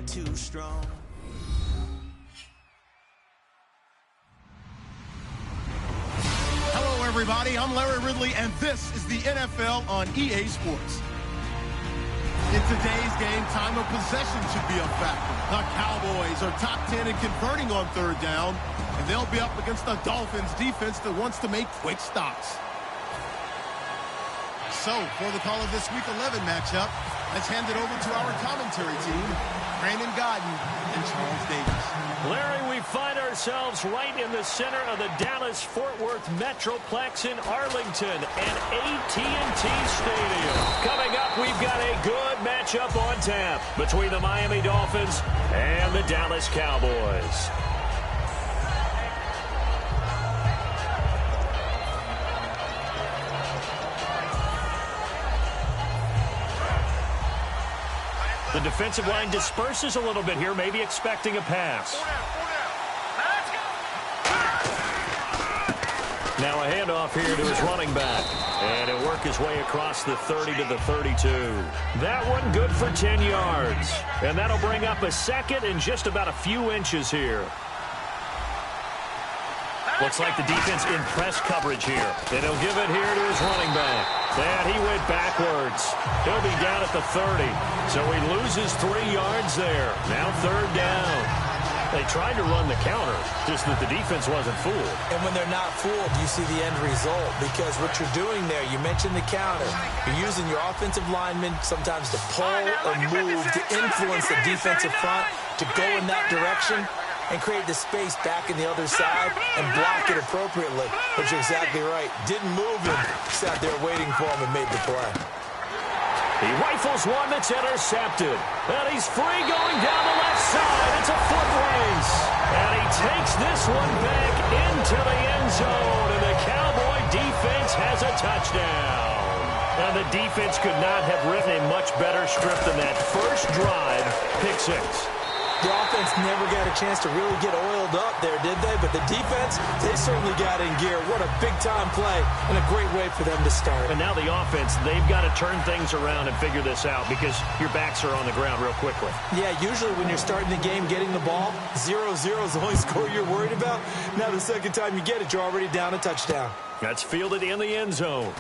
too strong. Hello, everybody. I'm Larry Ridley, and this is the NFL on EA Sports. In today's game, time of possession should be a factor. The Cowboys are top 10 in converting on third down, and they'll be up against the Dolphins defense that wants to make quick stops. So, for the call of this Week 11 matchup, let's hand it over to our commentary team, Brandon Godden and Charles Davis. Larry, we find ourselves right in the center of the Dallas-Fort Worth Metroplex in Arlington and AT&T Stadium. Coming up, we've got a good matchup on tap between the Miami Dolphins and the Dallas Cowboys. The defensive line disperses a little bit here, maybe expecting a pass. Now a handoff here to his running back. And he'll work his way across the 30 to the 32. That one good for 10 yards. And that'll bring up a second and just about a few inches here. Looks like the defense in press coverage here. And he'll give it here to his running back. And he went backwards. He'll be down at the 30. So he loses 3 yards there. Now third down. They tried to run the counter, just that the defense wasn't fooled. And when they're not fooled, you see the end result. Because what you're doing there, you mentioned the counter. You're using your offensive linemen sometimes to pull or move to influence the defensive front to go in that direction and create the space back in the other side and block it appropriately. But you're exactly right. Didn't move him. Sat there waiting for him and made the play. He rifles one that's intercepted. And he's free going down the left side. It's a foot race. And he takes this one back into the end zone. And the Cowboy defense has a touchdown. And the defense could not have written a much better script than that first drive, pick six. The offense never got a chance to really get oiled up there, did they? But the defense, they certainly got in gear. What a big-time play and a great way for them to start. And now the offense, they've got to turn things around and figure this out because your backs are on the ground real quickly. Yeah, usually when you're starting the game, getting the ball, 0-0 is the only score you're worried about. Now the second time you get it, you're already down a touchdown. That's fielded in the end zone.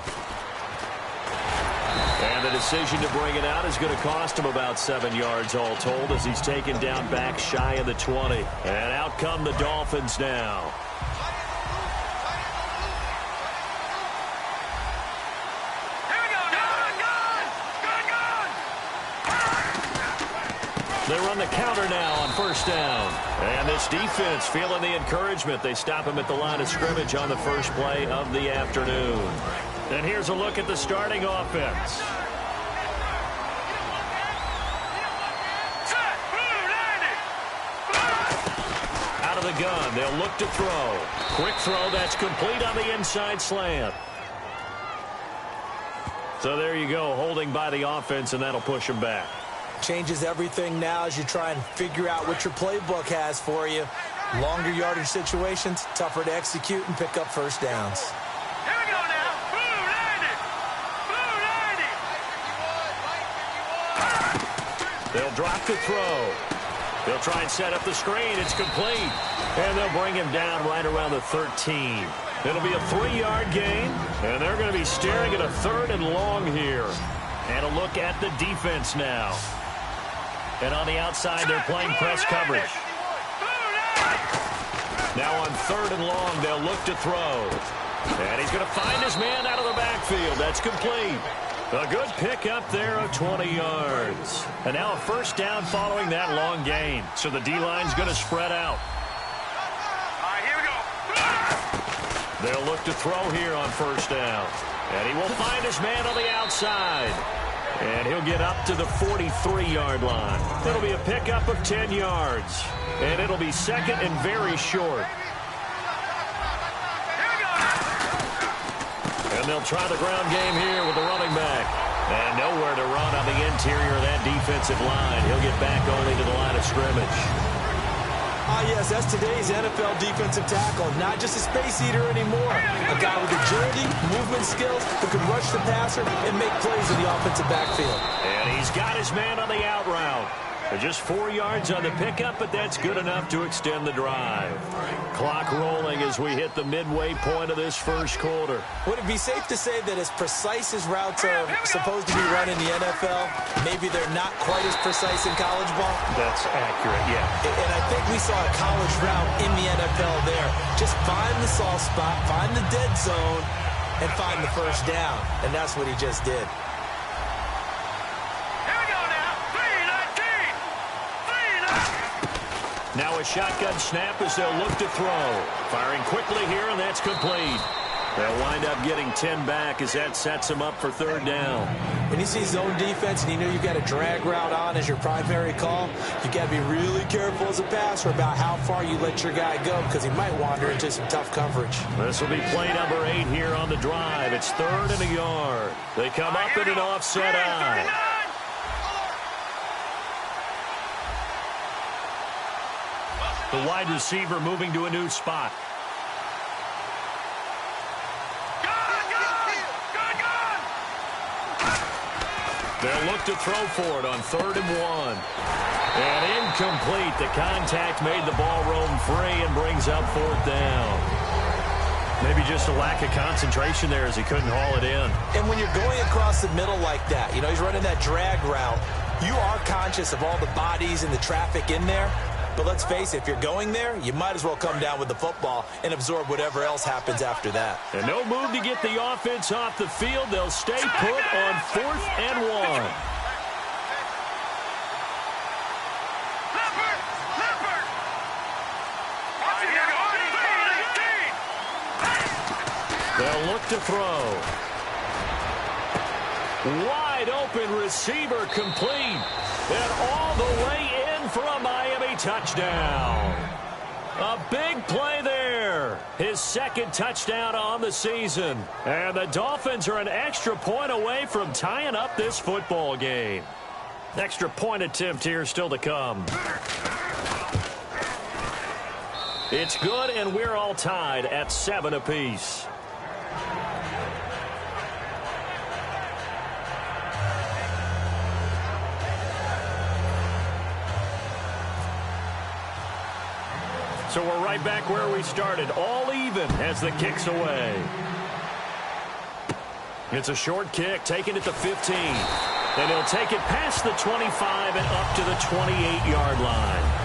And the decision to bring it out is going to cost him about 7 yards all told as he's taken down back shy of the 20. And out come the Dolphins now. They run the counter now on first down. And this defense feeling the encouragement. They stop him at the line of scrimmage on the first play of the afternoon. And here's a look at the starting offense. Out of the gun, they'll look to throw. Quick throw, that's complete on the inside slant. So there you go, holding by the offense, and that'll push him back. Changes everything now as you try and figure out what your playbook has for you. Longer yardage situations, tougher to execute and pick up first downs. They'll drop the throw. They'll try and set up the screen. It's complete. And they'll bring him down right around the 13. It'll be a 3-yard gain. And they're going to be staring at a third and long here. And a look at the defense now. And on the outside, they're playing press coverage. Now on third and long, they'll look to throw. And he's going to find his man out of the backfield. That's complete. A good pick up there of 20 yards. And now a first down following that long gain. So the D-line's going to spread out. All right, here we go. They'll look to throw here on first down. And he will find his man on the outside. And he'll get up to the 43-yard line. It'll be a pickup of 10 yards. And it'll be second and very short. And they'll try the ground game here with the running back. And nowhere to run on the interior of that defensive line. He'll get back only to the line of scrimmage. Yes, that's today's NFL defensive tackle. Not just a space eater anymore. A guy with agility, movement skills, who can rush the passer and make plays in the offensive backfield. And he's got his man on the out route. Just 4 yards on the pickup, but that's good enough to extend the drive. Clock rolling as we hit the midway point of this first quarter. Would it be safe to say that as precise as routes are supposed to be run in the NFL, maybe they're not quite as precise in college ball? That's accurate, yeah. And I think we saw a college route in the NFL there. Just find the soft spot, find the dead zone, and find the first down. And that's what he just did. Now a shotgun snap as they'll look to throw. Firing quickly here, and that's complete. They'll wind up getting 10 back as that sets them up for third down. When you see zone defense and you know you've got a drag route on as your primary call, you got to be really careful as a passer about how far you let your guy go because he might wander into some tough coverage. This will be play number 8 here on the drive. It's 3rd and a yard. They come up in an offset eye. The wide receiver moving to a new spot. They'll look to throw for it on 3rd and 1. And incomplete. The contact made the ball roam free and brings up 4th down. Maybe just a lack of concentration there as he couldn't haul it in. And when you're going across the middle like that, you know, he's running that drag route, you are conscious of all the bodies and the traffic in there. But let's face it, if you're going there, you might as well come down with the football and absorb whatever else happens after that. And no move to get the offense off the field. They'll stay put on 4th and 1. They'll look to throw. Wide open receiver complete. And all the way in for a Miami touchdown. A big play there. His 2nd touchdown on the season. And the Dolphins are an extra point away from tying up this football game. Extra point attempt here still to come. It's good, and we're all tied at 7 apiece. So we're right back where we started, all even as the kick's away. It's a short kick, taken at the 15. And he'll take it past the 25 and up to the 28-yard line.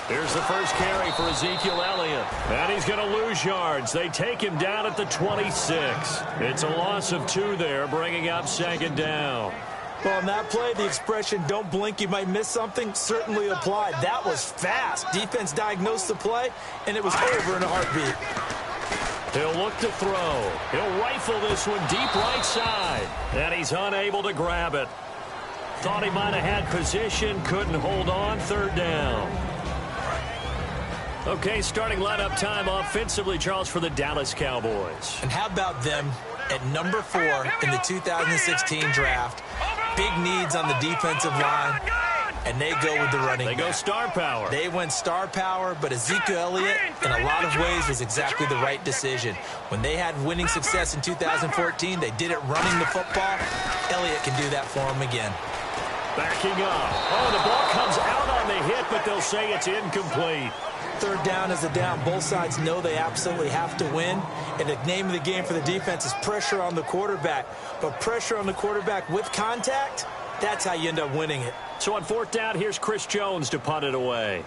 Here's the first carry for Ezekiel Elliott. And he's going to lose yards. They take him down at the 26. It's a loss of 2 there, bringing up 2nd down. Well, on that play, the expression, don't blink, you might miss something, certainly applied. That was fast. Defense diagnosed the play, and it was over in a heartbeat. He'll look to throw. He'll rifle this one deep right side. And he's unable to grab it. Thought he might have had position, couldn't hold on, 3rd down. Okay, starting lineup time offensively, Charles, for the Dallas Cowboys. And how about them at number 4 in the 2016 draft? Big needs on the defensive line, and they go with the running back. They go star power. They went star power, but Ezekiel Elliott, in a lot of ways, was exactly the right decision. When they had winning success in 2014, they did it running the football. Elliott can do that for them again. Backing up. Oh, the ball comes out on the hit, but they'll say it's incomplete. 3rd down is a down. Both sides know they absolutely have to win. And the name of the game for the defense is pressure on the quarterback. But pressure on the quarterback with contact, that's how you end up winning it. So on 4th down, here's Chris Jones to punt it away.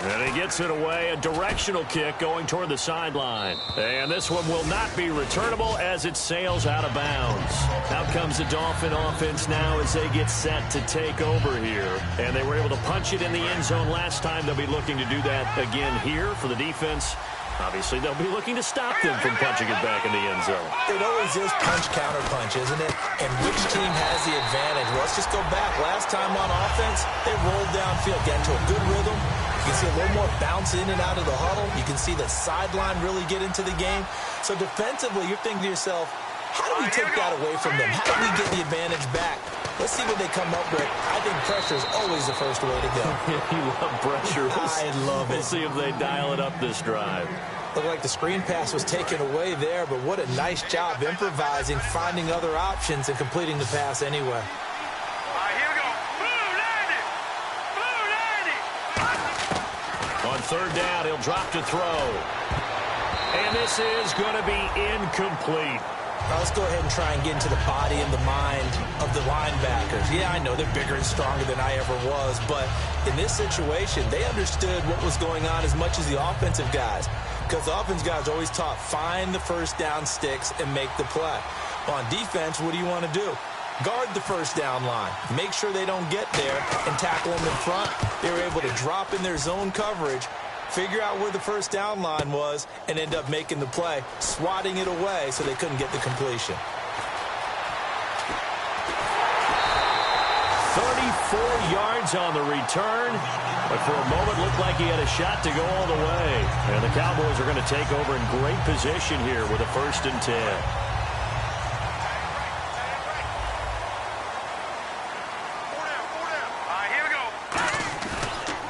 And he gets it away, a directional kick going toward the sideline. And this one will not be returnable as it sails out of bounds. Out comes the Dolphin offense now as they get set to take over here. And they were able to punch it in the end zone last time. They'll be looking to do that again here for the defense. Obviously, they'll be looking to stop them from punching it back in the end zone. It always is punch-counter-punch, isn't it? And which team has the advantage? Well, let's just go back. Last time on offense, they rolled downfield, got into a good rhythm, You can see a little more bounce in and out of the huddle. You can see the sideline really get into the game. So defensively, you're thinking to yourself, how do we take that away from them? How do we get the advantage back? Let's see what they come up with. I think pressure is always the first way to go. You love pressure. I love it. We'll see if they dial it up this drive. Looked like the screen pass was taken away there, but what a nice job improvising, finding other options, and completing the pass anyway. All right, here we go. On third down, he'll drop to throw. And this is going to be incomplete. Now let's go ahead and try and get into the body and the mind of the linebackers. Yeah, I know they're bigger and stronger than I ever was, but in this situation, they understood what was going on as much as the offensive guys, because the offensive guys are always taught, find the first down sticks and make the play. On defense, what do you want to do? Guard the first down line. Make sure they don't get there and tackle them in front. They were able to drop in their zone coverage, figure out where the first down line was, and end up making the play, swatting it away so they couldn't get the completion. 34 yards on the return, but for a moment looked like he had a shot to go all the way. And the Cowboys are going to take over in great position here with a 1st and 10.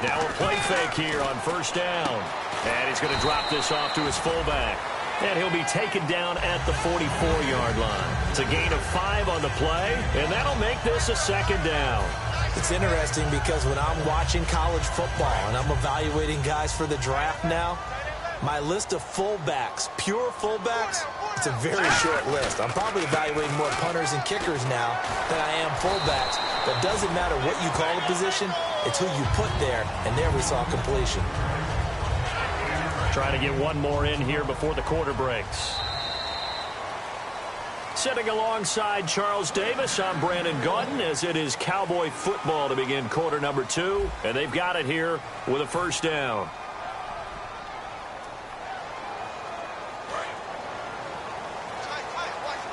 Now a play fake here on 1st down. And he's going to drop this off to his fullback. And he'll be taken down at the 44-yard line. It's a gain of 5 on the play, and that'll make this a 2nd down. It's interesting because when I'm watching college football and I'm evaluating guys for the draft now, my list of fullbacks, pure fullbacks, it's a very short list. I'm probably evaluating more punters and kickers now than I am fullbacks. But it doesn't matter what you call the position, it's who you put there, and there we saw completion. Trying to get one more in here before the quarter breaks. Sitting alongside Charles Davis, I'm Brandon Gaudin, as it is Cowboy football to begin quarter number 2, and they've got it here with a 1st down.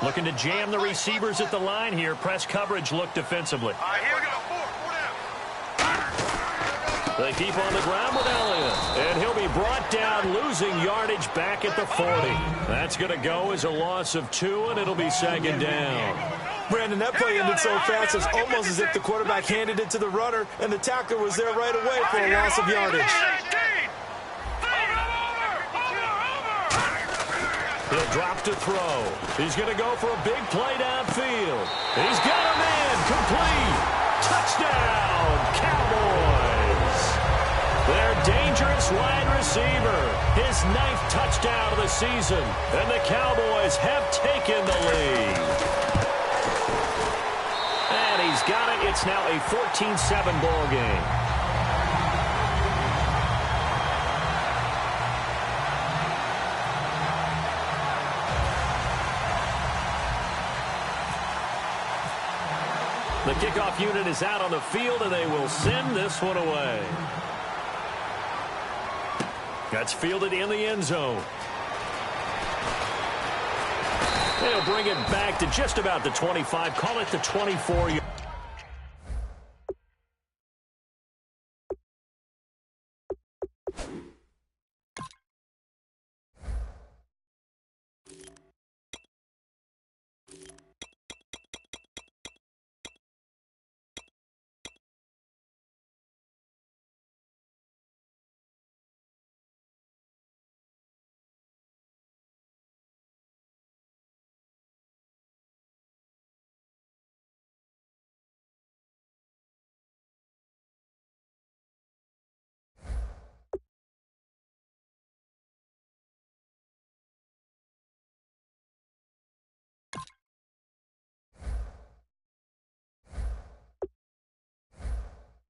Looking to jam the receivers at the line here. Press coverage look defensively. All right, here we go. They keep on the ground with Elliott. And he'll be brought down, losing yardage back at the 40. That's going to go as a loss of 2, and it'll be 2nd down. Brandon, that play ended so fast, it's almost as if the quarterback handed it to the runner, and the tackler was there right away for a loss of yardage. He'll drop to throw. He's going to go for a big play downfield. He's got him in. Complete. Touchdown, Cowboys. Their dangerous wide receiver. His 9th touchdown of the season. And the Cowboys have taken the lead. And he's got it. It's now a 14-7 ball game. The kickoff unit is out on the field, and they will send this one away. That's fielded in the end zone. They'll bring it back to just about the 25. Call it the 24.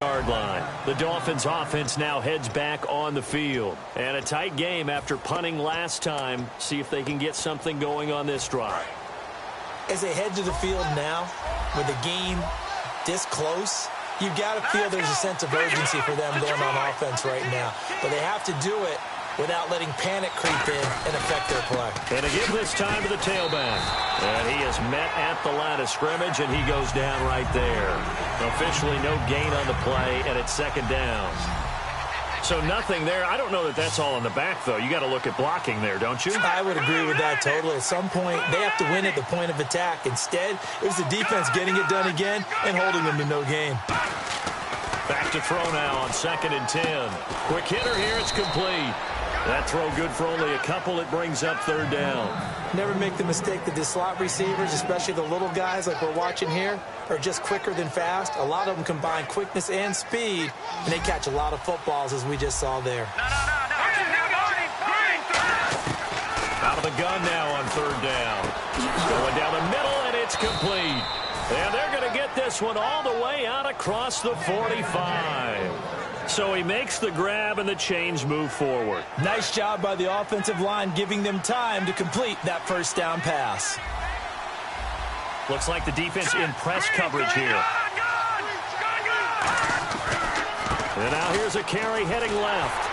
Yard line. The Dolphins offense now heads back on the field. And a tight game after punting last time. See if they can get something going on this drive. As they head to the field now, with the game this close, you've got to feel there's a sense of urgency for them going on offense right now. But they have to do it without letting panic creep in and affect their play. And to give this time to the tailback. And he is met at the line of scrimmage, and he goes down right there. Officially no gain on the play, and it's 2nd down. So nothing there. I don't know that that's all in the back, though. You got to look at blocking there, don't you? I would agree with that totally. At some point, they have to win at the point of attack. Instead, it was the defense getting it done again and holding them to no gain. Back to throw now on 2nd and 10. Quick hitter here. It's complete. That throw good for only a couple. It brings up 3rd down. Never make the mistake that the slot receivers, especially the little guys like we're watching here, are just quicker than fast. A lot of them combine quickness and speed, and they catch a lot of footballs, as we just saw there. Out of the gun now on 3rd down. Going down the middle, and it's complete. And they're going to get this one all the way out across the 45. So he makes the grab, and the chains move forward. Nice job by the offensive line, giving them time to complete that 1st down pass. Looks like the defense in press coverage here. And now here's a carry heading left.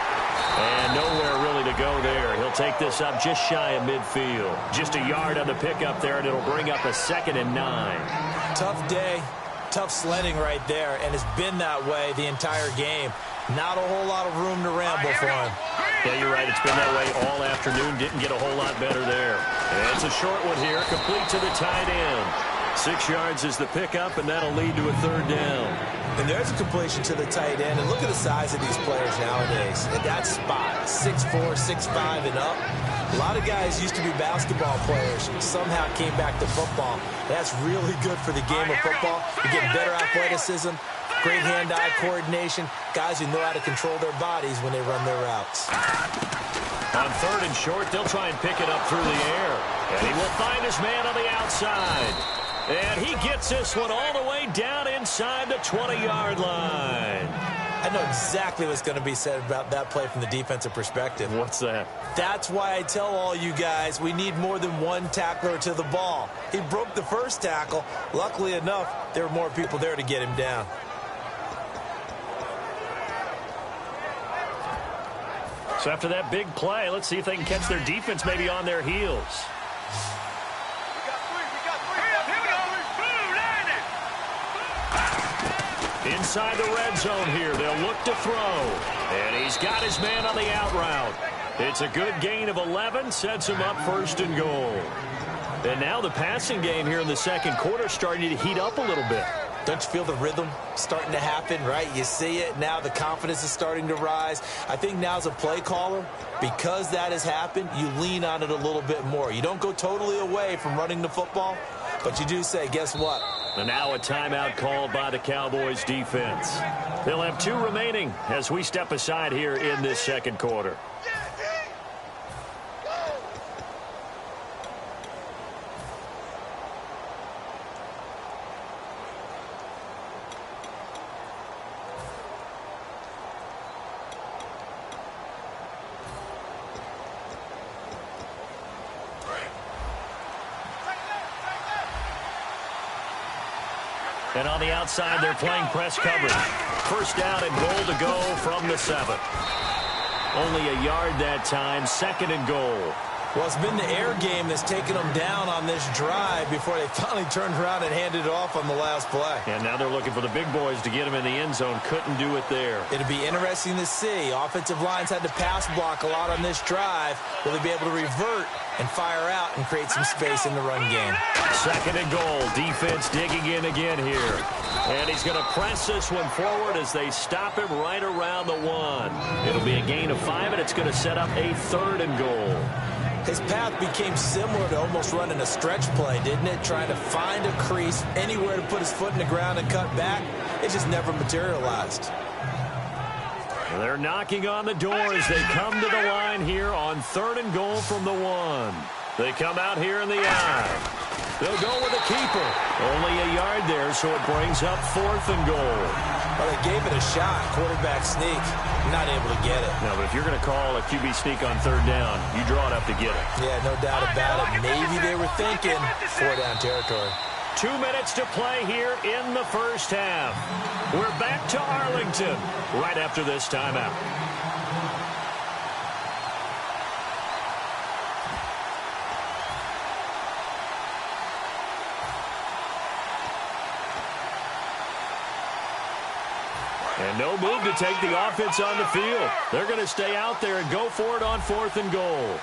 And nowhere really to go there. He'll take this up just shy of midfield. Just a yard on the pickup there, and it'll bring up a 2nd and 9. Tough day. Tough sledding right there, and it's been that way the entire game. Not a whole lot of room to ramble for him. Yeah, you're right. It's been that way all afternoon. Didn't get a whole lot better there. And it's a short one here, complete to the tight end. 6 yards is the pickup, and that'll lead to a 3rd down. And there's a completion to the tight end. And look at the size of these players nowadays. At that spot, 6'4", 6'5", and up. A lot of guys used to be basketball players, somehow came back to football. That's really good for the game of football. You get better athleticism, great hand-eye coordination, guys who know how to control their bodies when they run their routes. On 3rd and short, they'll try and pick it up through the air. And he will find his man on the outside. And he gets this one all the way down inside the 20-yard line. I know exactly what's going to be said about that play from the defensive perspective. What's that? That's why I tell all you guys we need more than one tackler to the ball. He broke the 1st tackle. Luckily enough, there were more people there to get him down. So after that big play, let's see if they can catch their defense maybe on their heels. Inside the red zone here, they'll look to throw. And he's got his man on the out route. It's a good gain of 11, sets him up 1st and goal. And now the passing game here in the 2nd quarter starting to heat up a little bit. Don't you feel the rhythm starting to happen, right? You see it. Now the confidence is starting to rise. I think now as a play caller, because that has happened, you lean on it a little bit more. You don't go totally away from running the football, but you do say, guess what? And now a timeout called by the Cowboys defense. They'll have 2 remaining as we step aside here in this 2nd quarter. And on the outside, they're playing press coverage. 1st down and goal to go from the 7. Only a yard that time, 2nd and goal. Well, it's been the air game that's taken them down on this drive before they finally turned around and handed it off on the last play. And now they're looking for the big boys to get him in the end zone. Couldn't do it there. It'll be interesting to see. Offensive lines had to pass block a lot on this drive. Will they be able to revert and fire out and create some space in the run game? 2nd and goal. Defense digging in again here. And he's going to press this one forward as they stop him right around the 1. It'll be a gain of 5, and it's going to set up a 3rd and goal. His path became similar to almost running a stretch play, didn't it? Trying to find a crease, anywhere to put his foot in the ground and cut back. It just never materialized. They're knocking on the door as they come to the line here on 3rd and goal from the 1. They come out here in the eye. They'll go with a keeper. Only a yard there, so it brings up 4th and goal. Well, they gave it a shot. Quarterback sneak. Not able to get it. No, but if you're going to call a QB sneak on 3rd down, you draw it up to get it. Yeah, no doubt about it. Maybe they were thinking 4-down territory. 2 minutes to play here in the 1st half. We're back to Arlington right after this timeout. And no move to take the offense on the field. They're going to stay out there and go for it on 4th and goal.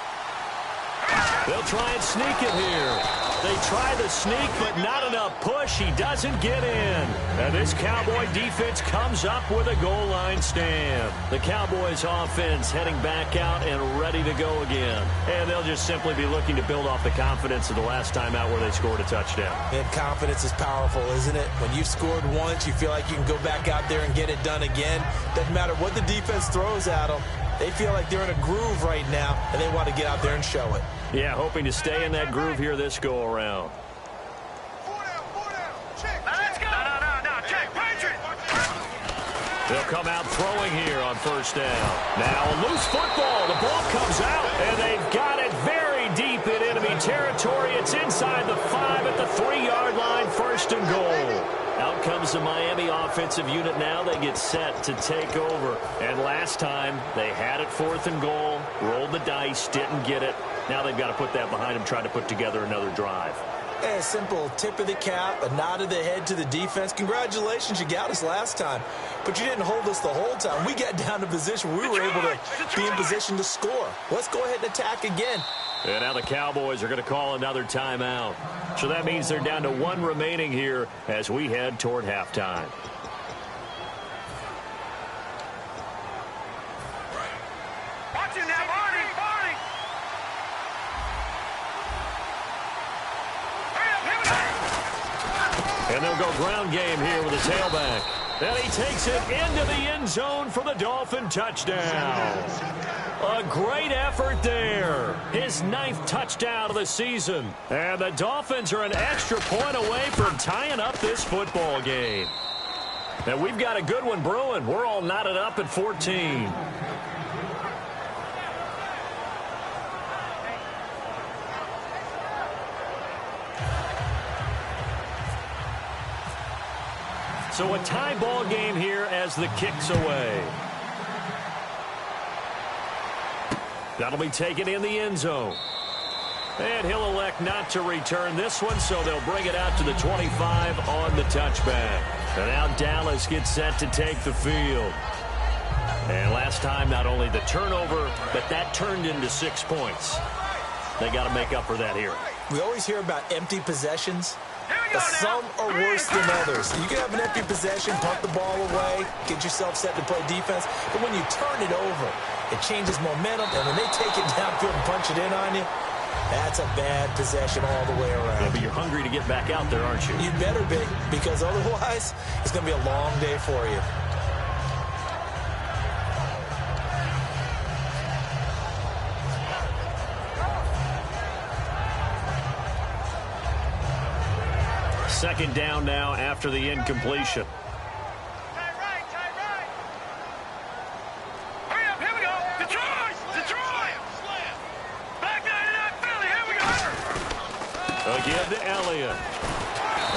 They'll try and sneak it here. They try the sneak, but not enough push. He doesn't get in. And this Cowboy defense comes up with a goal line stand. The Cowboys offense heading back out and ready to go again. And they'll just simply be looking to build off the confidence of the last time out where they scored a touchdown. And confidence is powerful, isn't it? When you've scored once, you feel like you can go back out there and get it done again. Doesn't matter what the defense throws at them. They feel like they're in a groove right now, and they want to get out there and show it. Yeah, hoping to stay in that groove here this go-around. Let's go. No. Check. Patriot. They'll come out throwing here on 1st down. Now a loose football. The ball comes out, and they've got it very deep in enemy territory. It's inside the 5 at the 3-yard line, 1st and goal. Out comes the Miami offensive unit now. They get set to take over. And last time, they had it 4th and goal, rolled the dice, didn't get it. Now they've got to put that behind them, try to put together another drive. A simple tip of the cap, a nod of the head to the defense. Congratulations, you got us last time. But you didn't hold us the whole time. We got down to position. We were able to be in position to score. Let's go ahead and attack again. And now the Cowboys are going to call another timeout. So that means they're down to 1 remaining here as we head toward halftime. Watch it now, Barney. And they'll go ground game here with a tailback. And he takes it into the end zone for the Dolphin touchdown. A great effort there. His 9th touchdown of the season. And the Dolphins are an extra point away from tying up this football game. And we've got a good one brewing. We're all knotted up at 14. So a tie ball game here as the kick's away. That'll be taken in the end zone. And he'll elect not to return this one, so they'll bring it out to the 25 on the touchback. And now Dallas gets set to take the field. And last time, not only the turnover, but that turned into 6 points. They got to make up for that here. We always hear about empty possessions. But some are worse than others. You can have an empty possession, punt the ball away, get yourself set to play defense. But when you turn it over, it changes momentum. And when they take it downfield and punch it in on you, that's a bad possession all the way around. Yeah, but you're hungry to get back out there, aren't you? You better be, because otherwise it's going to be a long day for you. Second down now after the incompletion. Tie right. Hurry up, here we go. Detroit. Back 99 Philly, here we go. Again to Elliott.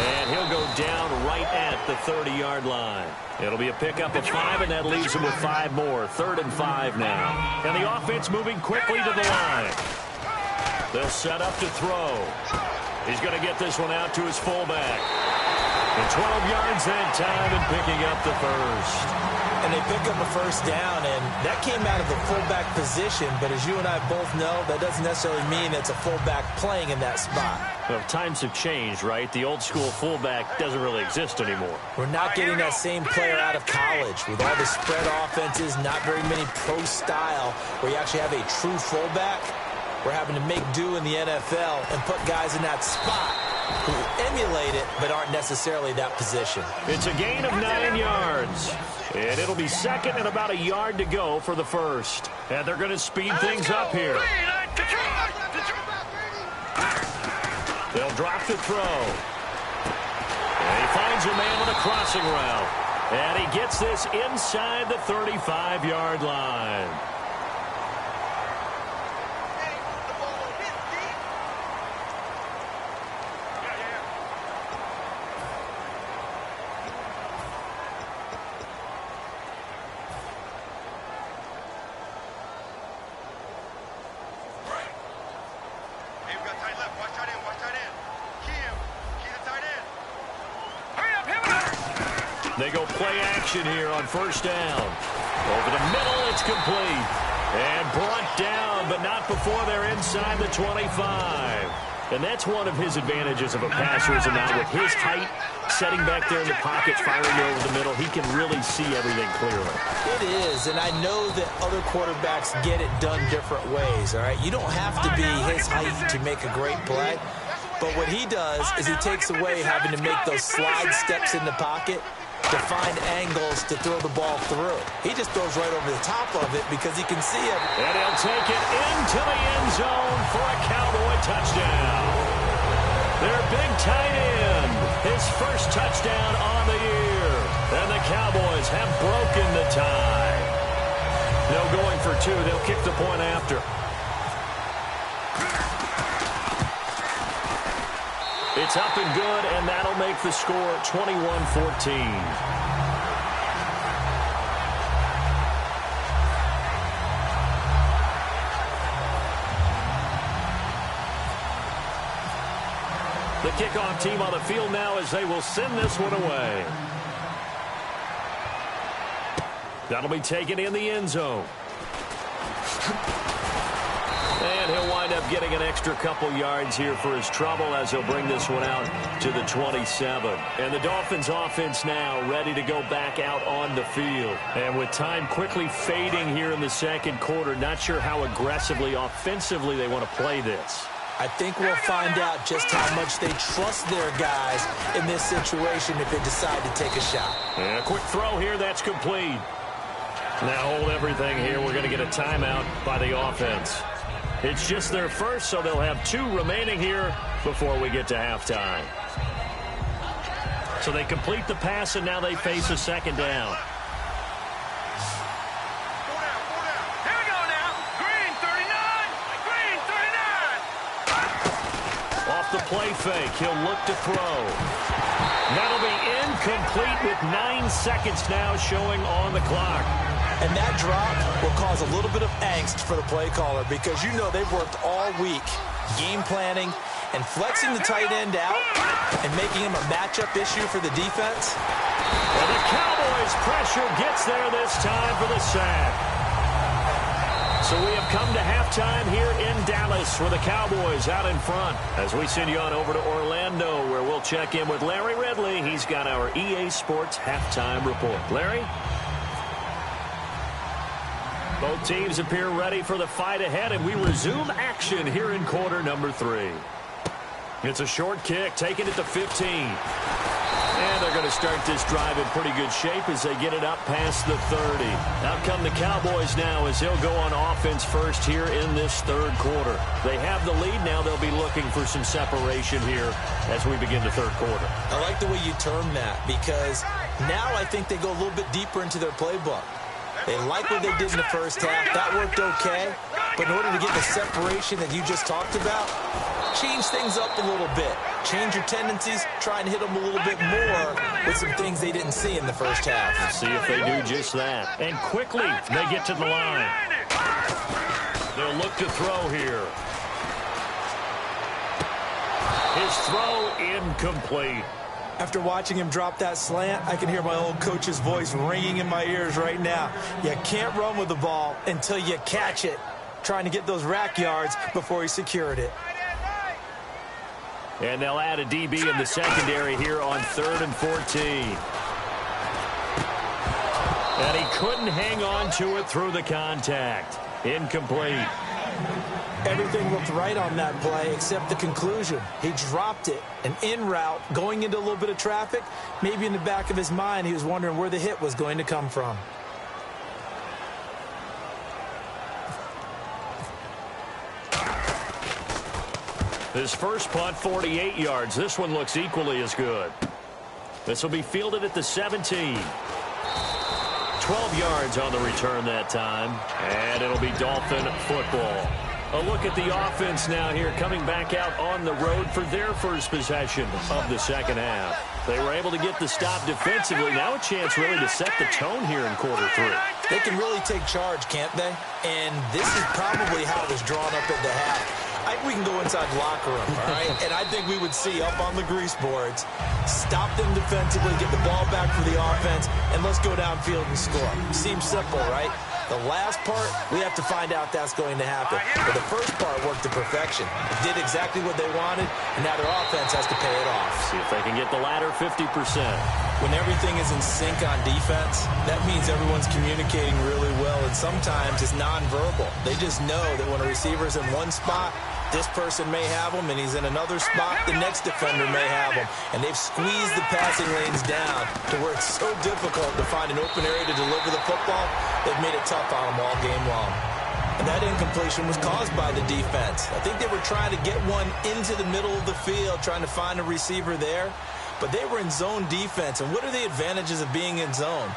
And he'll go down right at the 30-yard line. It'll be a pickup of 5, and that leaves him with 5 more. 3rd and 5 now. And the offense moving quickly to the line. They'll set up to throw. He's going to get this one out to his fullback. And 12 yards that time and picking up the first. And they pick up a first down, and that came out of the fullback position. But as you and I both know, that doesn't necessarily mean it's a fullback playing in that spot. Well, times have changed, right? The old school fullback doesn't really exist anymore. We're not getting that same player out of college. With all the spread offenses, not very many pro style, where you actually have a true fullback. We're having to make do in the NFL and put guys in that spot who emulate it but aren't necessarily that position. It's a gain of 9 yards. And it'll be second and about a yard to go for the first. And they're going to speed things up here. They'll drop the throw. And he finds a man with a crossing route. And he gets this inside the 35-yard line. They go play action here on first down. Over the middle, it's complete. And brought down, but not before they're inside the 25. And that's one of his advantages of a passer is now with his height, setting back there in the pocket, firing over the middle. He can really see everything clearly. It is, and I know that other quarterbacks get it done different ways, all right? You don't have to be his height to make a great play. But what he does is he takes away having to make those slide steps in the pocket to find angles to throw the ball through. He just throws right over the top of it because he can see it. And he'll take it into the end zone for a Cowboy touchdown. Their big tight end, his first touchdown on the year. And the Cowboys have broken the tie. No going for two. They'll kick the point after. It's up and good, and that'll make the score 21-14. The kickoff team on the field now as they will send this one away. That'll be taken in the end zone. And he'll wind up getting an extra couple yards here for his trouble as he'll bring this one out to the 27. And the Dolphins offense now ready to go back out on the field. And with time quickly fading here in the second quarter, not sure how aggressively, offensively they want to play this. I think we'll find out just how much they trust their guys in this situation if they decide to take a shot. And a quick throw here, that's complete. Now hold everything here. We're going to get a timeout by the offense. It's just their first, so they'll have two remaining here before we get to halftime. So they complete the pass, and now they face a second down. Here we go now. Green 39. Green 39. Off the play fake, he'll look to throw. That'll be incomplete with 9 seconds now showing on the clock. And that drop will cause a little bit of angst for the play caller because you know they've worked all week game planning and flexing the tight end out and making him a matchup issue for the defense. And the Cowboys' pressure gets there this time for the sack. So we have come to halftime here in Dallas where the Cowboys out in front. As we send you on over to Orlando where we'll check in with Larry Ridley. He's got our EA Sports halftime report. Larry? Both teams appear ready for the fight ahead, and we resume action here in quarter number 3. It's a short kick, taken at the 15. And they're going to start this drive in pretty good shape as they get it up past the 30. Out come the Cowboys now as they'll go on offense first here in this third quarter. They have the lead now. They'll be looking for some separation here as we begin the third quarter. I like the way you term that because now I think they go a little bit deeper into their playbook. They like what they did in the first half. That worked okay. But in order to get the separation that you just talked about, change things up a little bit. Change your tendencies. Try and hit them a little bit more with some things they didn't see in the first half. See if they do just that. And quickly, they get to the line. They'll look to throw here. His throw incomplete. After watching him drop that slant, I can hear my old coach's voice ringing in my ears right now. You can't run with the ball until you catch it. Trying to get those rack yards before he secured it. And they'll add a DB in the secondary here on 3rd and 14. And he couldn't hang on to it through the contact. Incomplete. Everything looked right on that play except the conclusion. He dropped it, an in route, going into a little bit of traffic. Maybe in the back of his mind, he was wondering where the hit was going to come from. His first punt, 48 yards. This one looks equally as good. This will be fielded at the 17. 12 yards on the return that time. And it'll be Dolphin football. A look at the offense now here, coming back out on the road for their first possession of the second half. They were able to get the stop defensively. Now a chance really to set the tone here in quarter 3. They can really take charge, can't they? And this is probably how it was drawn up at the half. We can go inside the locker room, all right? And I think we would see up on the grease boards, stop them defensively, get the ball back for the offense, and let's go downfield and score. Seems simple, right? The last part, we have to find out that's going to happen. But the first part worked to perfection. It did exactly what they wanted, and now their offense has to pay it off. See if they can get the latter 50%. When everything is in sync on defense, that means everyone's communicating really well, and sometimes it's nonverbal. They just know that when a receiver's in one spot, this person may have him, and he's in another spot, the next defender may have him. And they've squeezed the passing lanes down to where it's so difficult to find an open area to deliver the football. They've made it tough on them all game long. And that incompletion was caused by the defense. I think they were trying to get one into the middle of the field, trying to find a receiver there. But they were in zone defense. And what are the advantages of being in zone?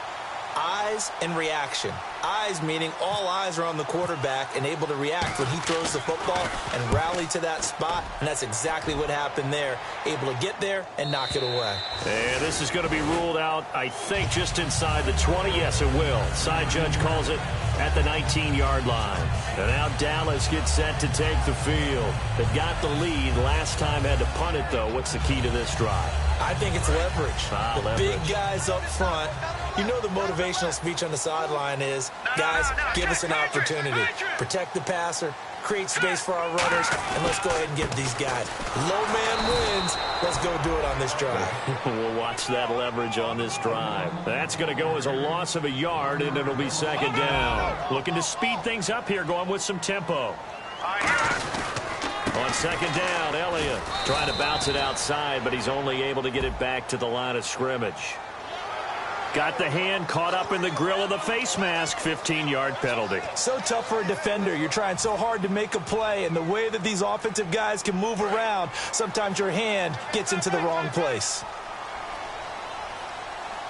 Eyes and reaction. Eyes meaning all eyes are on the quarterback and able to react when he throws the football and rally to that spot. And that's exactly what happened there. Able to get there and knock it away. And this is going to be ruled out, I think, just inside the 20. Yes, it will. Side judge calls it at the 19-yard line. And now Dallas gets set to take the field. They've got the lead. Last time had to punt it, though. What's the key to this drive? I think it's leverage. Leverage. Big guys up front. You know the motivational speech on the sideline is, guys, give us an opportunity. Protect the passer, create space for our runners, and let's go ahead and give these guys. Low man wins. Let's go do it on this drive. We'll watch that leverage on this drive. That's going to go as a loss of a yard, and it'll be second down. Looking to speed things up here, going with some tempo. On second down, Elliott trying to bounce it outside, but he's only able to get it back to the line of scrimmage. Got the hand caught up in the grill of the face mask. 15-yard penalty. So tough for a defender. You're trying so hard to make a play, and the way that these offensive guys can move around, sometimes your hand gets into the wrong place.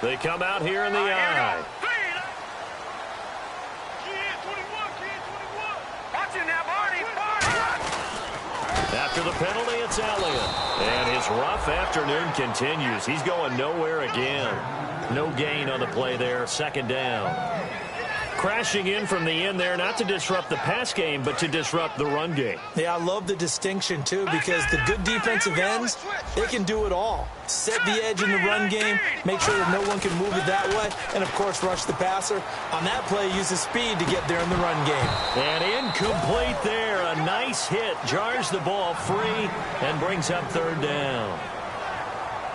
They come out here in the eye. After the penalty, it's Elliott. And his rough afternoon continues. He's going nowhere again. No gain on the play there. Second down. Crashing in from the end there, not to disrupt the pass game, but to disrupt the run game. Yeah, I love the distinction, too, because the good defensive ends, they can do it all. Set the edge in the run game, make sure that no one can move it that way, and, of course, rush the passer. On that play, use the speed to get there in the run game. And incomplete there. A nice hit. Jars the ball free and brings up third down.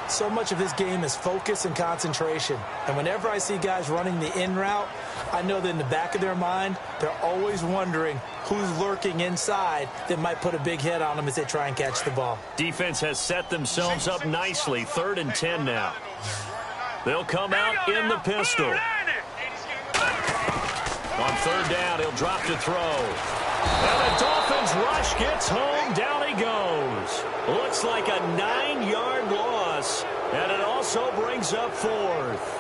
So much of this game is focus and concentration. And whenever I see guys running the in route, I know that in the back of their mind, they're always wondering who's lurking inside that might put a big hit on them as they try and catch the ball. Defense has set themselves up nicely. 3rd and 10 now. They'll come out in the pistol. On third down, he'll drop to throw. And the Dolphins rush gets home. Down he goes. Looks like a 9-yard loss. And it also brings up 4th.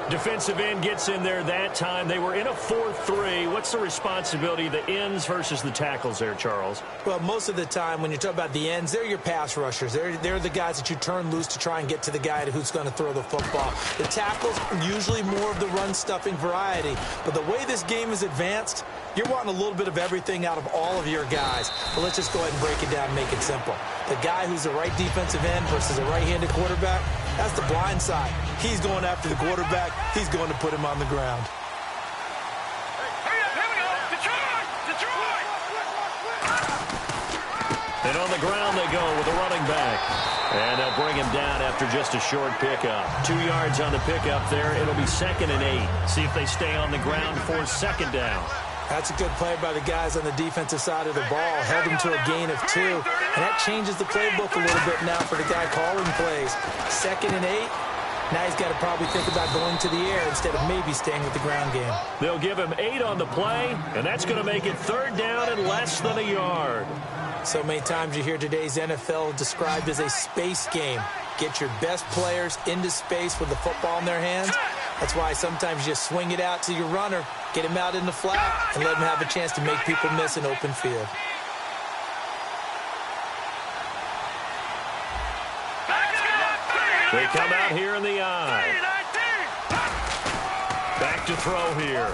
Defensive end gets in there that time. They were in a 4-3. What's the responsibility of the ends versus the tackles there, Charles? Well, most of the time when you talk about the ends, they're your pass rushers. They're the guys that you turn loose to try and get to the guy who's going to throw the football. The tackles, usually more of the run-stuffing variety. But the way this game is advanced, you're wanting a little bit of everything out of all of your guys. But let's just go ahead and break it down and make it simple. The guy who's the right defensive end versus a right-handed quarterback, that's the blind side. He's going after the quarterback. He's going to put him on the ground. And on the ground they go with a running back. And they'll bring him down after just a short pickup. 2 yards on the pickup there. It'll be 2nd and 8. See if they stay on the ground for second down. That's a good play by the guys on the defensive side of the ball. Held him to a gain of 2. And that changes the playbook a little bit now for the guy calling plays. 2nd and 8. Now he's got to probably think about going to the air instead of maybe staying with the ground game. They'll give him 8 on the play, and that's going to make it 3rd down and less than a yard. So many times you hear today's NFL described as a space game. Get your best players into space with the football in their hands. That's why sometimes you just swing it out to your runner, get him out in the flat, and let him have a chance to make people miss an open field. They come out here in the eye. Back to throw here.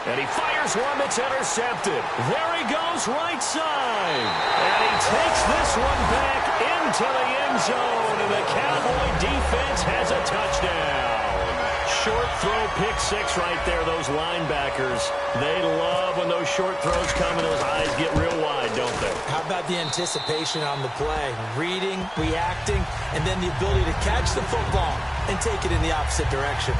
And he fires one that's intercepted. There he goes, right side. And he takes this one back into the end zone. And the Cowboy defense has a touchdown. Short throw, pick six right there, those linebackers. They love when those short throws come and those eyes get real wide, don't they? How about the anticipation on the play? Reading, reacting, and then the ability to catch the football and take it in the opposite direction.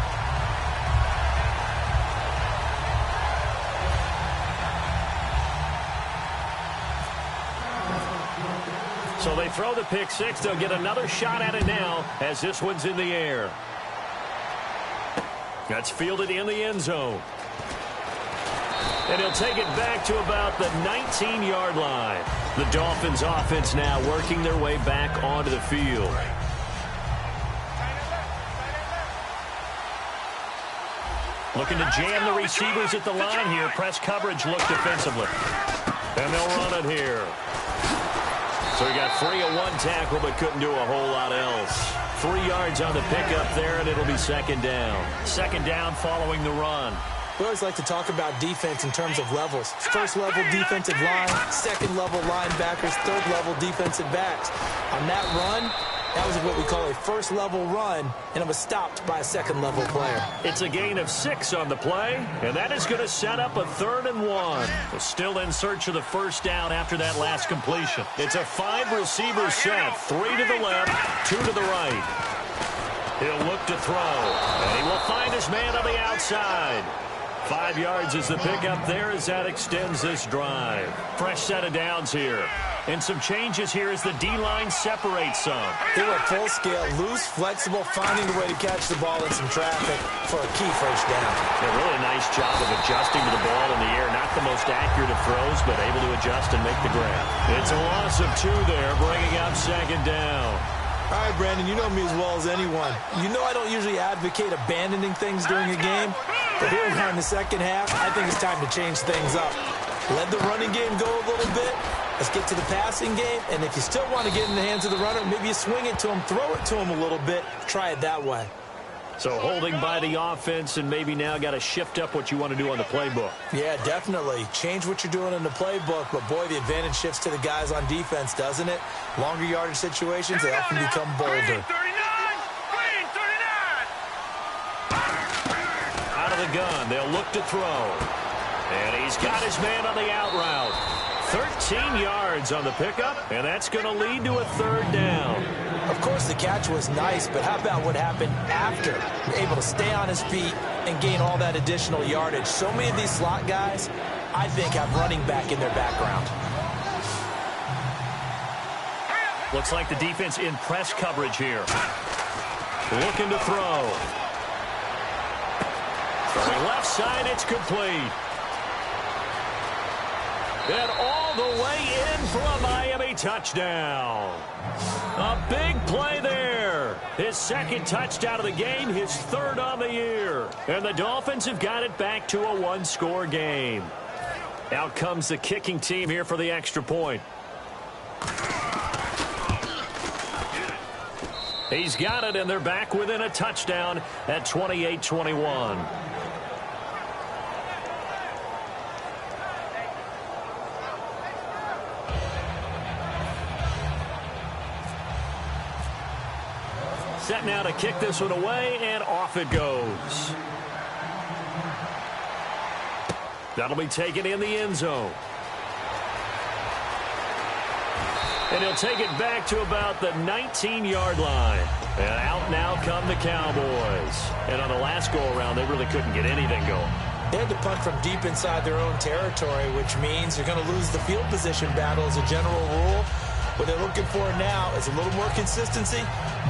So they throw the pick six. They'll get another shot at it now as this one's in the air. That's fielded in the end zone. And he'll take it back to about the 19-yard line. The Dolphins offense now working their way back onto the field. Looking to jam the receivers at the line here. Press coverage look defensively. And they'll run it here. So he got free of one tackle but couldn't do a whole lot else. 3 yards on the pickup there, and it'll be second down. Second down following the run. We always like to talk about defense in terms of levels. First-level defensive line, second-level linebackers, third-level defensive backs. On that run, that was what we call a first-level run, and it was stopped by a second-level player. It's a gain of 6 on the play, and that is going to set up a 3rd and 1. We're still in search of the first down after that last completion. It's a 5-receiver set, 3 to the left, 2 to the right. He'll look to throw, and he will find his man on the outside. 5 yards is the pickup there as that extends this drive. Fresh set of downs here. And some changes here as the D-line separates some. They were full scale, loose, flexible, finding a way to catch the ball in some traffic for a key first down. A really nice job of adjusting to the ball in the air. Not the most accurate of throws, but able to adjust and make the grab. It's a loss of 2 there, bringing up second down. All right, Brandon, you know me as well as anyone. You know I don't usually advocate abandoning things during a game, but here we are in the second half. I think it's time to change things up. Let the running game go a little bit. Let's get to the passing game, and if you still want to get in the hands of the runner, maybe you swing it to him, throw it to him a little bit, try it that way. So holding by the offense, and maybe now got to shift up what you want to do on the playbook. Yeah, definitely. Change what you're doing in the playbook, but boy, the advantage shifts to the guys on defense, doesn't it? Longer yardage situations, they often become bolder. Green 39! Green 39! Out of the gun, they'll look to throw. And he's got his man on the out route. 13 yards on the pickup, and that's going to lead to a 3rd down. Of course, the catch was nice, but how about what happened after? Able to stay on his feet and gain all that additional yardage. So many of these slot guys, I think, have running back in their background. Looks like the defense in press coverage here. Looking to throw. From the left side, it's complete. And all the way in for a Miami touchdown. A big play there. His 2nd touchdown of the game, his 3rd on the year. And the Dolphins have got it back to a 1-score game. Out comes the kicking team here for the extra point. He's got it, and they're back within a touchdown at 28-21. Set now to kick this one away, and off it goes. That'll be taken in the end zone. And he'll take it back to about the 19-yard line. And out now come the Cowboys. And on the last go-around, they really couldn't get anything going. They had to punt from deep inside their own territory, which means you're going to lose the field position battle as a general rule. What they're looking for now is a little more consistency,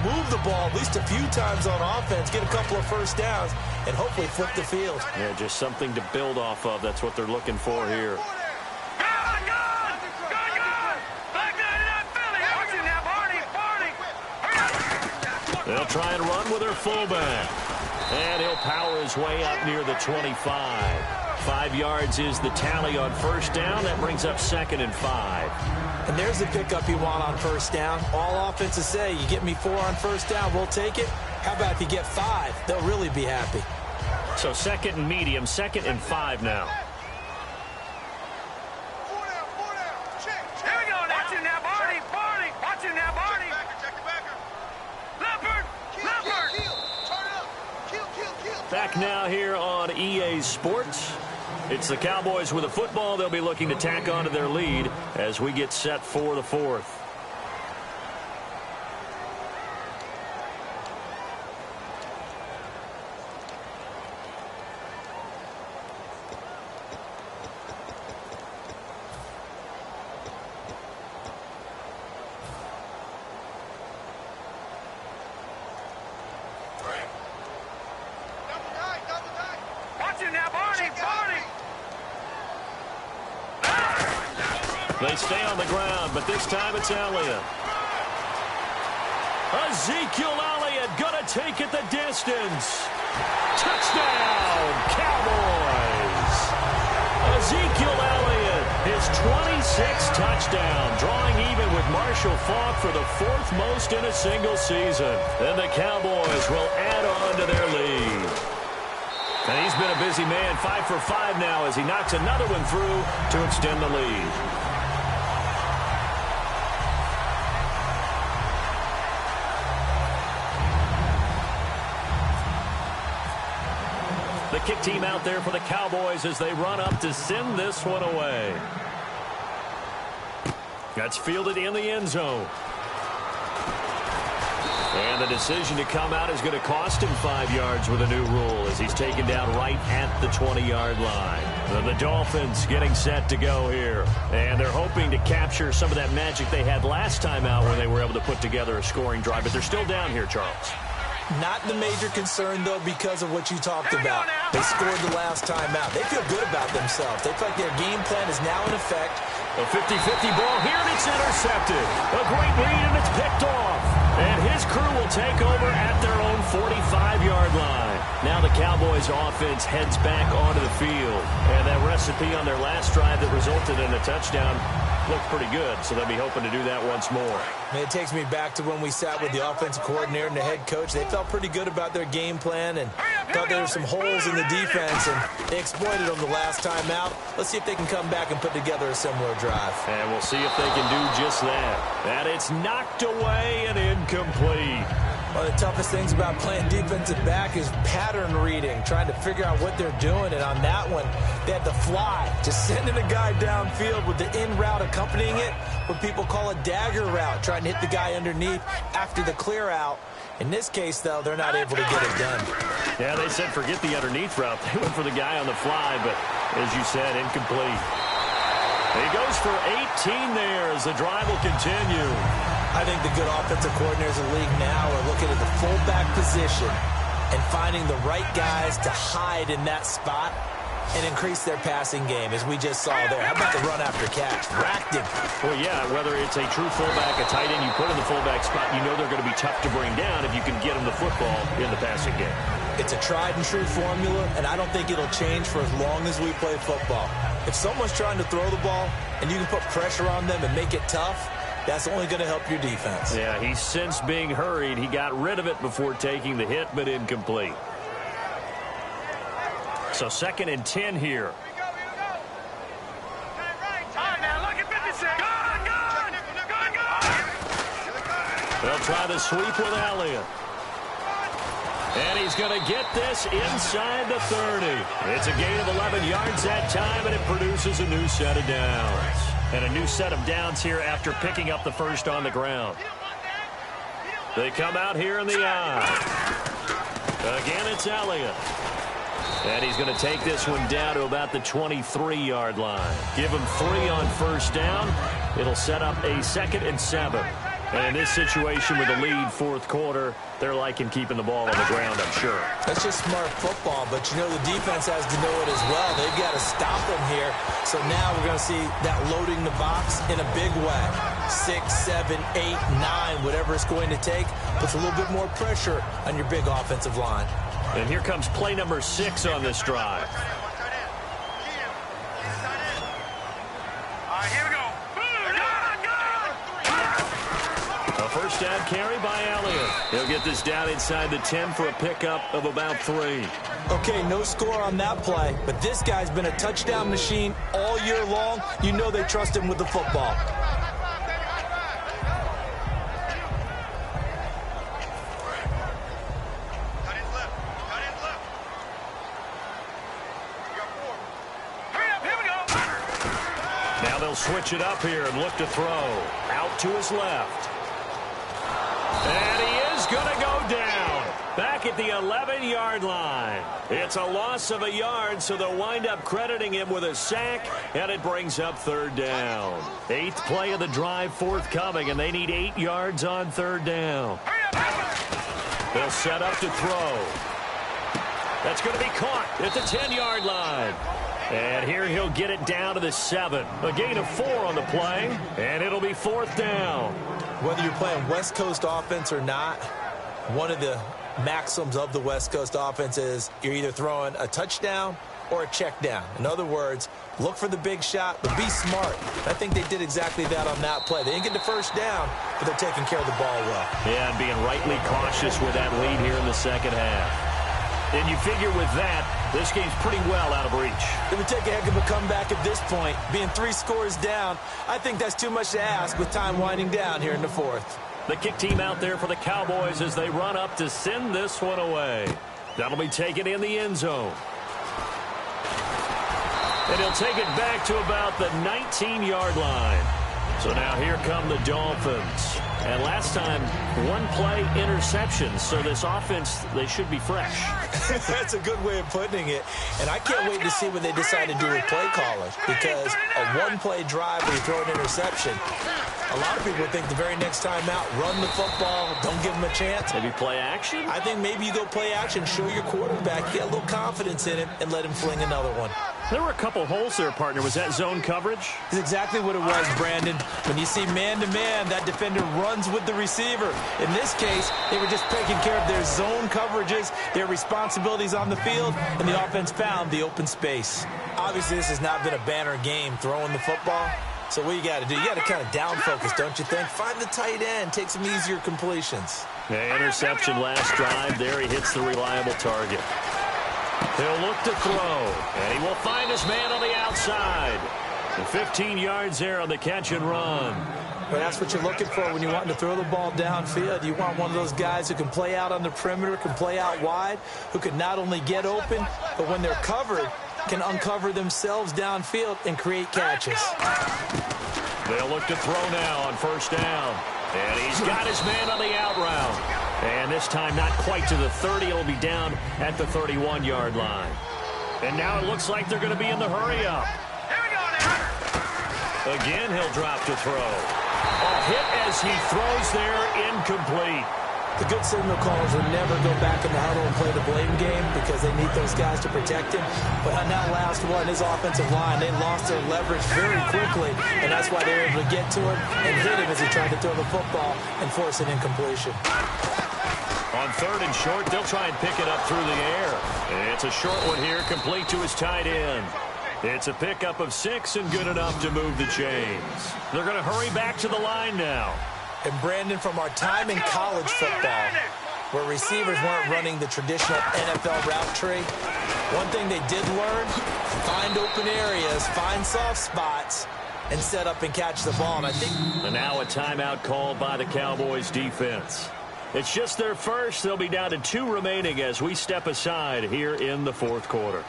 move the ball at least a few times on offense, get a couple of first downs, and hopefully flip the field. Yeah, just something to build off of. That's what they're looking for here. They'll try and run with their fullback. And he'll power his way up near the 25. 5 yards is the tally on first down. That brings up 2nd and 5. And there's the pickup you want on first down. All offenses say, you get me 4 on first down, we'll take it. How about if you get 5? They'll really be happy. So 2nd and medium, 2nd and 5 now. Here we go. Watch him now, Barney. Barney. Watch him now, Barney. Leopard. Leopard. Back now here on EA Sports. It's the Cowboys with a football. They'll be looking to tack onto their lead as we get set for the 4th. They stay on the ground, but this time it's Elliott. Ezekiel Elliott gonna take it the distance. Touchdown, Cowboys! Ezekiel Elliott, his 26th touchdown, drawing even with Marshall Faulk for the 4th most in a single season. And the Cowboys will add on to their lead. And he's been a busy man, 5 for 5 now as he knocks another one through to extend the lead. The kick team out there for the Cowboys as they run up to send this one away. That's fielded in the end zone. And the decision to come out is going to cost him 5 yards with a new rule as he's taken down right at the 20-yard line. The Dolphins getting set to go here. And they're hoping to capture some of that magic they had last time out when they were able to put together a scoring drive. But they're still down here, Charles. Not the major concern, though, because of what you talked about. They scored the last time out. They feel good about themselves. They feel like their game plan is now in effect. A 50-50 ball here, and it's intercepted. A great read, and it's picked off. And his crew will take over at their own 45-yard line. Now the Cowboys offense heads back onto the field. And that recipe on their last drive that resulted in a touchdown looked pretty good, so they'll be hoping to do that once more. It takes me back to when we sat with the offensive coordinator and the head coach. They felt pretty good about their game plan and thought there were some holes in the defense, and they exploited them the last time out. Let's see if they can come back and put together a similar drive. And we'll see if they can do just that. And it's knocked away and incomplete. One of the toughest things about playing defensive back is pattern reading, trying to figure out what they're doing. And on that one, they had to fly, just sending a guy downfield with the in route accompanying it, what people call a dagger route, trying to hit the guy underneath after the clear out. In this case, though, they're not able to get it done. Yeah, they said forget the underneath route. They went for the guy on the fly, but as you said, incomplete. He goes for 18 there as the drive will continue. I think the good offensive coordinators in the league now are looking at the fullback position and finding the right guys to hide in that spot and increase their passing game, as we just saw there. How about the run after catch? Racked him. Well, yeah, whether it's a true fullback, a tight end you put in the fullback spot, you know they're going to be tough to bring down if you can get them the football in the passing game. It's a tried-and-true formula, and I don't think it'll change for as long as we play football. If someone's trying to throw the ball and you can put pressure on them and make it tough, that's only going to help your defense. Yeah, he's since being hurried. He got rid of it before taking the hit, but incomplete. So 2nd and 10 here. They'll try the sweep with Elliott. And he's going to get this inside the 30. It's a gain of 11 yards that time, and it produces a new set of downs. And a new set of downs here after picking up the first on the ground. They come out here in the eye. Again, it's Elliott. And he's going to take this one down to about the 23-yard line. Give him 3 on first down. It'll set up a 2nd and 7. And in this situation with the lead 4th quarter, they're liking keeping the ball on the ground, I'm sure. That's just smart football, but you know the defense has to know it as well. They've got to stop them here. So now we're going to see that loading the box in a big way. 6, 7, 8, 9, whatever it's going to take, puts a little bit more pressure on your big offensive line. And here comes play number 6 on this drive. A first down carry by Elliott. He'll get this down inside the 10 for a pickup of about 3. Okay, no score on that play, but this guy's been a touchdown machine all year long. You know they trust him with the football. Now they'll switch it up here and look to throw. Out to his left. And he is going to go down. Back at the 11-yard line. It's a loss of a yard, so they'll wind up crediting him with a sack, and it brings up 3rd down. 8th play of the drive forthcoming, and they need 8 yards on 3rd down. They'll set up to throw. That's going to be caught at the 10-yard line. And here he'll get it down to the 7. A gain of 4 on the play, and it'll be 4th down. Whether you're playing West Coast offense or not, one of the maxims of the West Coast offense is you're either throwing a touchdown or a check down. In other words, look for the big shot, but be smart. I think they did exactly that on that play. They didn't get the first down, but they're taking care of the ball well. Yeah, and being rightly cautious with that lead here in the second half. And you figure with that, this game's pretty well out of reach. It would take a heck of a comeback at this point. Being 3 scores down, I think that's too much to ask with time winding down here in the 4th. The kick team out there for the Cowboys as they run up to send this one away. That'll be taken in the end zone. And he'll take it back to about the 19-yard line. So now here come the Dolphins. And last time, 1 play interception. So this offense, they should be fresh. That's a good way of putting it. And I can't wait to see what they decide to do with play calling. Because a 1-play drive where you throw an interception, a lot of people think the very next time out, run the football, don't give them a chance. Maybe play action? I think maybe you go play action, show your quarterback, get a little confidence in him, and let him fling another one. There were a couple holes there, partner. Was that zone coverage? That's exactly what it was, Brandon. When you see man-to-man, that defender runs with the receiver. In this case, they were just taking care of their zone coverages, their responsibilities on the field, and the offense found the open space. Obviously, this has not been a banner game throwing the football. So what you got to do, you got to kind of down focus, don't you think? Find the tight end, take some easier completions. Yeah, interception last drive. There he hits the reliable target. He'll look to throw, and he will find his man on the outside. And 15 yards there on the catch and run. Well, that's what you're looking for when you're wanting to throw the ball downfield. You want one of those guys who can play out on the perimeter, can play out wide, who can not only get open, but when they're covered, can uncover themselves downfield and create catches. They'll look to throw now on first down. And he's got his man on the out route. And this time not quite to the 30. It'll be down at the 31-yard line. And now it looks like they're going to be in the hurry-up. Again, he'll drop to throw. A hit as he throws there, incomplete. The good signal callers will never go back in the huddle and play the blame game because they need those guys to protect him. But on that last one, his offensive line, they lost their leverage very quickly, and that's why they were able to get to him and hit him as he tried to throw the football and force an incompletion. On third and short, they'll try and pick it up through the air. It's a short one here, complete to his tight end. It's a pickup of 6 and good enough to move the chains. They're going to hurry back to the line now. And Brandon, from our time in college football, where receivers weren't running the traditional NFL route tree, one thing they did learn, find open areas, find soft spots, and set up and catch the ball. And now a timeout called by the Cowboys defense. It's just their first. They'll be down to 2 remaining as we step aside here in the fourth quarter.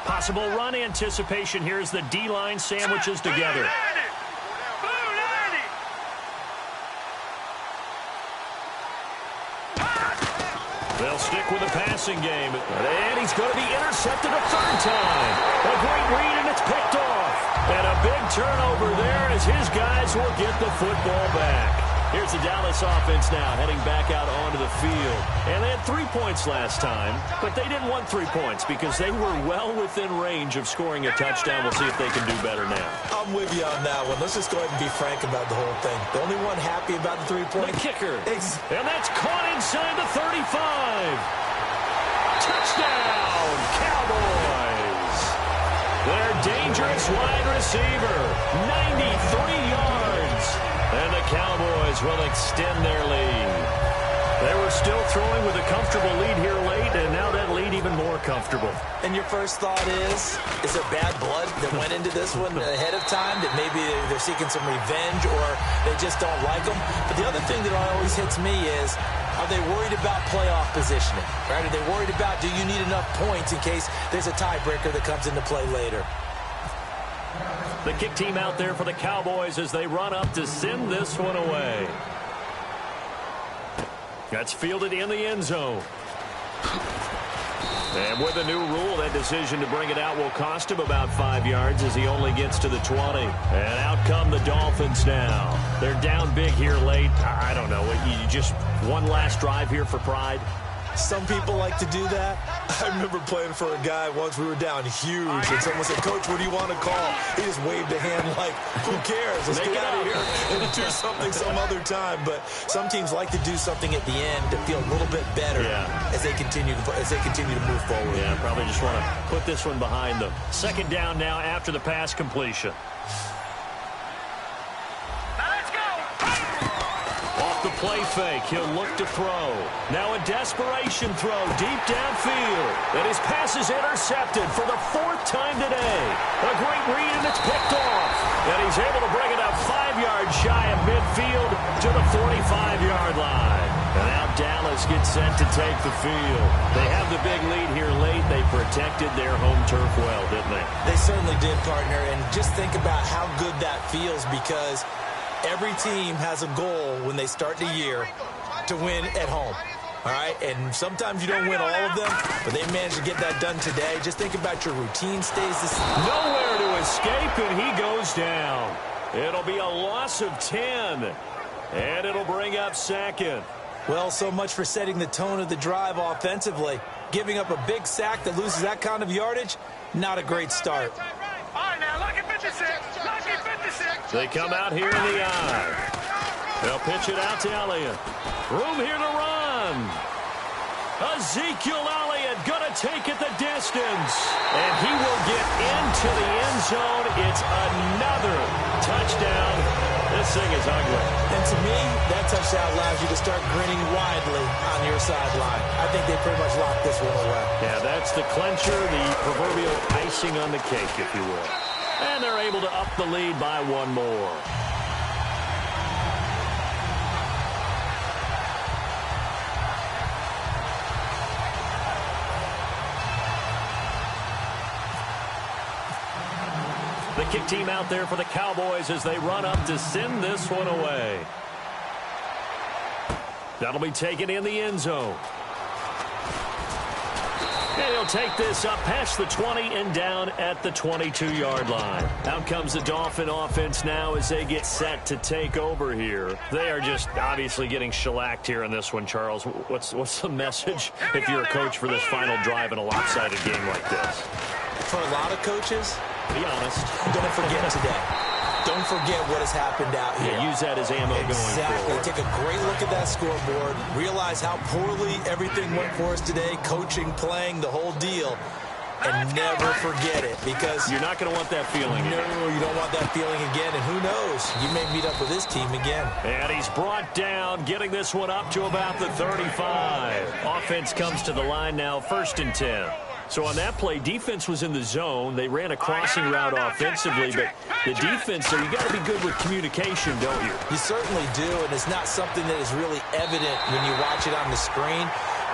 Possible run anticipation. Here's the D-line sandwiches together. They'll stick with the passing game. And he's going to be intercepted a 3rd time. A great read, and it's picked off. And a big turnover there as his guys will get the football back. Here's the Dallas offense now heading back out onto the field. And they had 3 points last time, but they didn't want 3 points because they were well within range of scoring a touchdown. We'll see if they can do better now. I'm with you on that one. Let's just go ahead and be frank about the whole thing. The only one happy about the 3-point. The kicker. And that's caught inside the 35. Touchdown, Cowboys. Their dangerous wide receiver, 93 yards. And the Cowboys will extend their lead. They were still throwing with a comfortable lead here late, and now that lead even more comfortable. And your first thought is it bad blood that went into this one ahead of time, that maybe they're seeking some revenge or they just don't like them? But the other thing that always hits me is, are they worried about playoff positioning? Right? Are they worried about, do you need enough points in case there's a tiebreaker that comes into play later? The kick team out there for the Cowboys as they run up to send this one away. That's fielded in the end zone. And with a new rule, that decision to bring it out will cost him about 5 yards as he only gets to the 20. And out come the Dolphins now. They're down big here late. I don't know. You just one last drive here for pride. Some people like to do that. I remember playing for a guy once. We were down huge, and someone said, "Coach, what do you want to call?" He just waved a hand like, "Who cares? Let's get out of here and do something some other time." But some teams like to do something at the end to feel a little bit better as they continue to move forward. Yeah, probably just want to put this one behind them. Second down now after the pass completion. The play fake. He'll look to throw. Now a desperation throw deep downfield. And his pass is intercepted for the 4th time today. A great read, and it's picked off. And he's able to bring it up 5 yards shy of midfield to the 45-yard line. And now Dallas gets set to take the field. They have the big lead here late. They protected their home turf well, didn't they? They certainly did, partner. And just think about how good that feels, because every team has a goal when they start the year to win at home. All right? And sometimes you don't win all of them, but they managed to get that done today. Just think about your routine stays the same. Nowhere to escape, and he goes down. It'll be a loss of 10, and it'll bring up second. Well, so much for setting the tone of the drive offensively. Giving up a big sack that loses that kind of yardage, not a great start. All right, now, look at 56. Look at 56. They come out here in the eye. They'll pitch it out to Elliott. Room here to run. Ezekiel Elliott going to take it the distance. And he will get into the end zone. It's another touchdown. This thing is ugly. And to me, that touchdown allows you to start grinning widely on your sideline. I think they pretty much locked this one away. Yeah, that's the clincher, the proverbial icing on the cake, if you will. And they're able to up the lead by one more. The kick team out there for the Cowboys as they run up to send this one away. That'll be taken in the end zone. And he'll take this up past the 20 and down at the 22-yard line. Out comes the Dolphin offense now as they get set to take over here. They are just obviously getting shellacked here in this one, Charles. What's the message if you're a coach for this final drive in a lopsided game like this? For a lot of coaches, be honest, don't forget today. Don't forget what has happened out here. Yeah, use that as ammo going forward. Take a great look at that scoreboard. Realize how poorly everything went for us today. Coaching, playing, the whole deal. And never forget it, because you're not going to want that feeling again. No, you don't want that feeling again. And who knows? You may meet up with this team again. And he's brought down, getting this one up to about the 35. Offense comes to the line now, 1st and 10. So on that play, defense was in the zone. They ran a crossing route offensively, but the defense, so you got to be good with communication, don't you? You certainly do, and it's not something that is really evident when you watch it on the screen.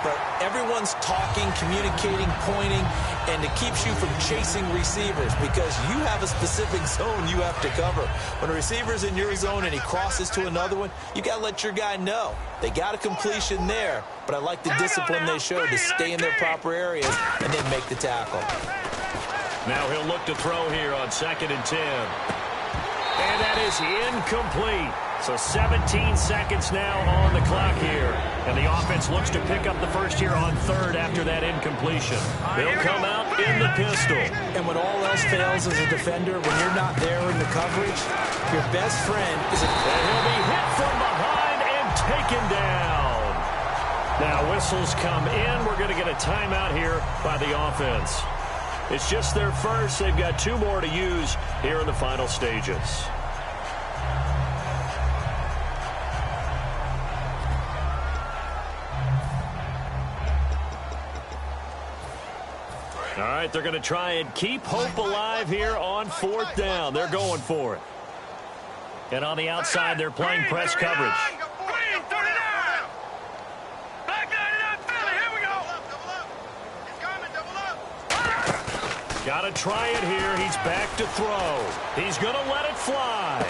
But everyone's talking, communicating, pointing, and it keeps you from chasing receivers because you have a specific zone you have to cover. When a receiver's in your zone and he crosses to another one, you got to let your guy know. They got a completion there, but I like the discipline they showed to stay in their proper areas and then make the tackle. Now he'll look to throw here on 2nd and 10. And that is incomplete. So 17 seconds now on the clock here. And the offense looks to pick up the first here on 3rd after that incompletion. They'll come out in the pistol. And when all else fails as a defender, when you're not there in the coverage, your best friend is and he'll be hit from behind and taken down. Now whistles come in. We're going to get a timeout here by the offense. It's just their first. They've got 2 more to use here in the final stages. All right, they're going to try and keep hope alive here on 4th down. They're going for it. And on the outside, they're playing press coverage. Green, 39. Back 99, Philly, here we go. He's coming, double up. Got to try it here. He's back to throw. He's going to let it fly.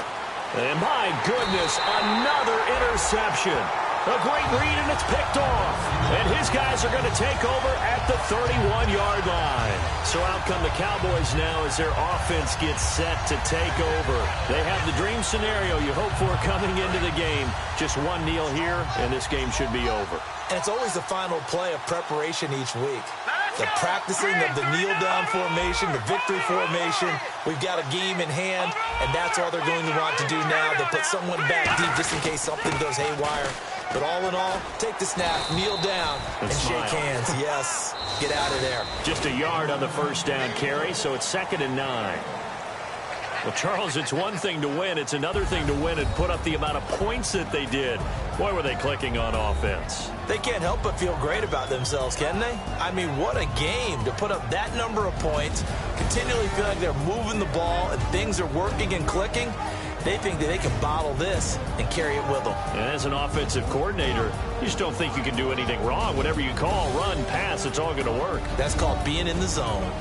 And my goodness, another interception. A great read, and it's picked off. And his guys are going to take over at the 31-yard line. So out come the Cowboys now as their offense gets set to take over. They have the dream scenario you hope for coming into the game. Just one kneel here, and this game should be over. And it's always the final play of preparation each week. The practicing of the kneel-down formation, the victory formation. We've got a game in hand, and that's all they're going to want to do now. They put someone back deep just in case something goes haywire. But all in all, take the snap, kneel down, and shake hands. Yes, get out of there. Just a yard on the first down carry, so it's 2nd and 9. Well, Charles, it's one thing to win. It's another thing to win and put up the amount of points that they did. Boy, were they clicking on offense. They can't help but feel great about themselves, can they? I mean, what a game to put up that number of points, continually feel like they're moving the ball and things are working and clicking. They think that they can bottle this and carry it with them. And as an offensive coordinator, you just don't think you can do anything wrong. Whatever you call, run, pass, it's all going to work. That's called being in the zone.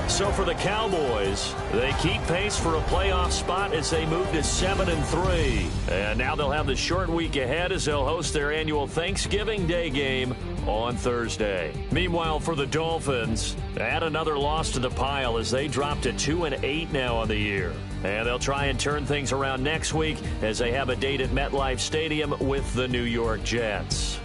So for the Cowboys, they keep pace for a playoff spot as they move to 7-3. And now they'll have the short week ahead as they'll host their annual Thanksgiving Day game on Thursday. Meanwhile, for the Dolphins, add another loss to the pile as they drop to 2-8 now on the year. And they'll try and turn things around next week as they have a date at MetLife Stadium with the New York Jets.